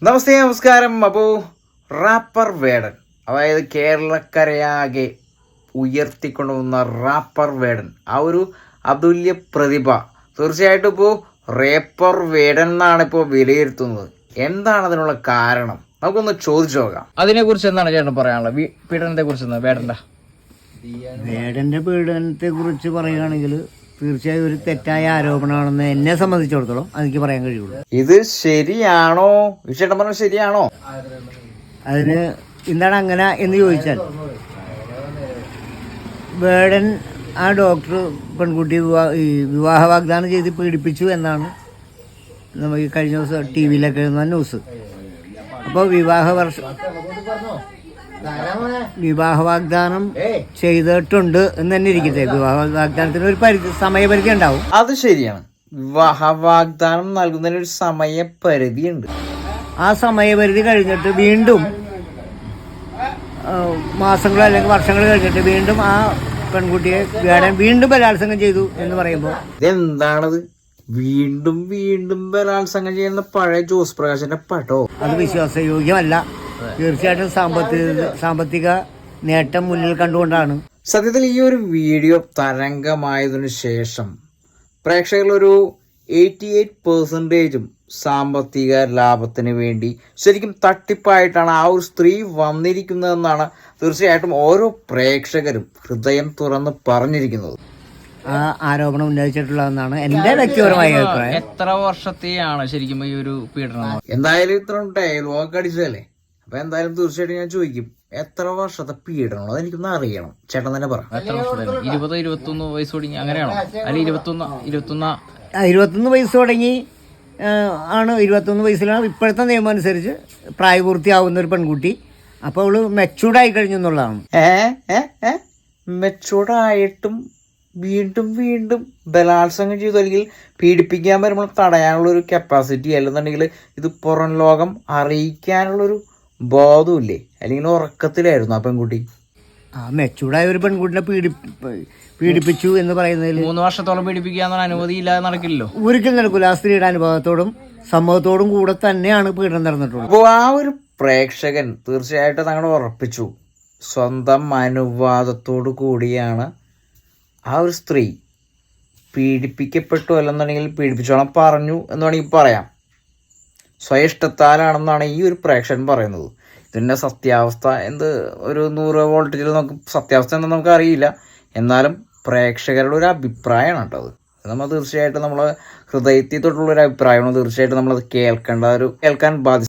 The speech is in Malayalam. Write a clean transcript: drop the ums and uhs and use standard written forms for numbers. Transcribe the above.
നമസ്കാരം. അപ്പോൾ റാപ്പർ വേടൻ, അതായത് കേരളക്കരയാകെ ഉയർത്തിക്കൊണ്ടുവന്ന റാപ്പർ വേടൻ, ആ ഒരു അതുല്യ പ്രതിഭ തീർച്ചയായിട്ടും ഇപ്പോൾ റേപ്പർ വേടൻ എന്നാണ് ഇപ്പോൾ വിലയിരുത്തുന്നത്. എന്താണ് അതിനുള്ള കാരണം? നമുക്കൊന്ന് ചോദിച്ചു നോക്കാം. അതിനെക്കുറിച്ച് എന്താണ് ചേട്ടൻ പറയാനുള്ളത്? പീഡനത്തെ കുറിച്ച് വേടന്റെ പീഡനത്തെ കുറിച്ച് പറയുകയാണെങ്കിൽ തീർച്ചയായും ഒരു തെറ്റായ ആരോപണമാണെന്ന് എന്നെ സംബന്ധിച്ചിടത്തോളം എനിക്ക് പറയാൻ കഴിയുള്ളൂ. ഇത് ശരിയാണോ? ചേട്ടൻ പറഞ്ഞത് ശരിയാണോ? അതിന് എന്താണ് അങ്ങനെ എന്ന് ചോദിച്ചാൽ, വേടൻ ആ ഡോക്ടർ പെൺകുട്ടി വിവാഹ വാഗ്ദാനം ചെയ്ത് പീഡിപ്പിച്ചു എന്നാണ് നമുക്ക് കഴിഞ്ഞ ദിവസം ടി വിയിലൊക്കെ എഴുതുന്ന ന്യൂസ്. അപ്പോൾ വിവാഹ വാഗ്ദാനം ചെയ്തിട്ടുണ്ട് എന്ന് തന്നെ ഇരിക്കട്ടെ. വിവാഹ വാഗ്ദാനത്തിന് ഒരു സമയപരിധി ഉണ്ടാവും. അത് ശരിയാണ്. വിവാഹ വാഗ്ദാനം നൽകുന്നതിന് ഒരു സമയപരിധി ഉണ്ട്. ആ സമയപരിധി കഴിഞ്ഞിട്ട് വീണ്ടും മാസങ്ങളോ അല്ലെങ്കിൽ വർഷങ്ങൾ കഴിഞ്ഞിട്ട് വീണ്ടും ആ പെൺകുട്ടിയെ വീണ്ടും ബലാത്സംഗം ചെയ്തു എന്ന് പറയുമ്പോൾ ഇതെന്താണത്? വീണ്ടും വീണ്ടും ബലാത്സംഗം ചെയ്യുന്ന പഴയ ജോസ് പ്രകാശിന്റെ പടോ? അത് വിശ്വാസയോഗ്യമല്ല. തീർച്ചയായിട്ടും സാമ്പത്തിക നേട്ടം മുന്നിൽ കണ്ടുകൊണ്ടാണ്. സത്യത്തിൽ ഈ ഒരു വീഡിയോ തരംഗമായതിനു ശേഷം പ്രേക്ഷകരിലൊരു 88% സാമ്പത്തിക ലാഭത്തിന് വേണ്ടി ശരിക്കും തട്ടിപ്പായിട്ടാണ് ആ ഒരു സ്ത്രീ വന്നിരിക്കുന്നതെന്നാണ് തീർച്ചയായിട്ടും ഓരോ പ്രേക്ഷകരും ഹൃദയം തുറന്ന് പറഞ്ഞിരിക്കുന്നത്. ആ ആരോപണം ഉന്നയിച്ചിട്ടുള്ളതെന്നാണ് എന്റെ വ്യക്തിപരമായ അഭിപ്രായം. എത്ര വർഷത്തെയാണ് ശരിക്കും ഈ ഒരു പീഡനം? എന്തായാലും ഇത്ര ഡയലോഗ് അടിച്ചതല്ലേ, അപ്പൊ എന്തായാലും തീർച്ചയായിട്ടും ഞാൻ ചോദിക്കും, എത്ര വർഷത്തെ പീഡനം? അതെനിക്കൊന്ന് അറിയണം. ചേട്ടൻ തന്നെ പറ. എത്ര വർഷത്തെ? 20-21 വയസ്സ് തുടങ്ങി അങ്ങനെയാണോ? അല്ലെ 21 വയസ്സ് തുടങ്ങി ആണ്. 21 വയസ്സിലാണ് ഇപ്പോഴത്തെ നിയമം അനുസരിച്ച് പ്രായപൂർത്തിയാവുന്ന ഒരു പെൺകുട്ടി. അപ്പോൾ അവള് മെച്ചൂർഡായി കഴിഞ്ഞു എന്നുള്ളതാണ്. മെച്ചൂർഡായിട്ടും വീണ്ടും വീണ്ടും ബലാത്സംഗം ചെയ്തു അല്ലെങ്കിൽ പീഡിപ്പിക്കാൻ വരുമ്പോൾ തടയാനുള്ള ഒരു കപ്പാസിറ്റി, അല്ലെന്നുണ്ടെങ്കിൽ ഇത് പുറം ലോകം അറിയിക്കാനുള്ളൊരു ബോധമില്ലേ? അല്ലെങ്കിൽ ഉറക്കത്തിലായിരുന്നു ആ പെൺകുട്ടി? ആ മെച്ചൂർഡായ ഒരു പെൺകുട്ടിനെ പീഡിപ്പിച്ചു എന്ന് പറയുന്നതിൽ 3 വർഷത്തോളം പീഡിപ്പിക്കാന്ന് അനുമതി ഇല്ലാതെ നടക്കില്ലല്ലോ. ഒരിക്കലും നടക്കില്ല. ആ സ്ത്രീയുടെ അനുഭവത്തോടും സമ്മതത്തോടും കൂടെ തന്നെയാണ് പീഡനം നടന്നിട്ടുള്ളത്. അപ്പോൾ ആ ഒരു പ്രേക്ഷകൻ തീർച്ചയായിട്ടും തങ്ങൾ ഉറപ്പിച്ചു, സ്വന്തം അനുവാദത്തോടു കൂടിയാണ് ആ ഒരു സ്ത്രീ പീഡിപ്പിക്കപ്പെട്ടു, അല്ലെന്നുണ്ടെങ്കിൽ പീഡിപ്പിച്ചോളം പറഞ്ഞു എന്ന് വേണമെങ്കിൽ പറയാം. സ്വയം ഇഷ്ടത്താലാണെന്നാണ് ഈ ഒരു പ്രേക്ഷകൻ പറയുന്നത്. ഇതിൻ്റെ സത്യാവസ്ഥ എന്ത് ഒരു 100 വോൾട്ടേജിൽ നമുക്ക് സത്യാവസ്ഥ എന്താണെന്ന് നമുക്ക് അറിയില്ല. എന്നാലും പ്രേക്ഷകരുടെ ഒരു അഭിപ്രായമാണ് കേട്ടോ അത്. നമ്മൾ തീർച്ചയായിട്ടും നമ്മളെ ഹൃദയത്തിൽ തൊട്ടുള്ളൊരു അഭിപ്രായമാണ്. തീർച്ചയായിട്ടും നമ്മളത് കേൾക്കാൻ ബാധ്യത.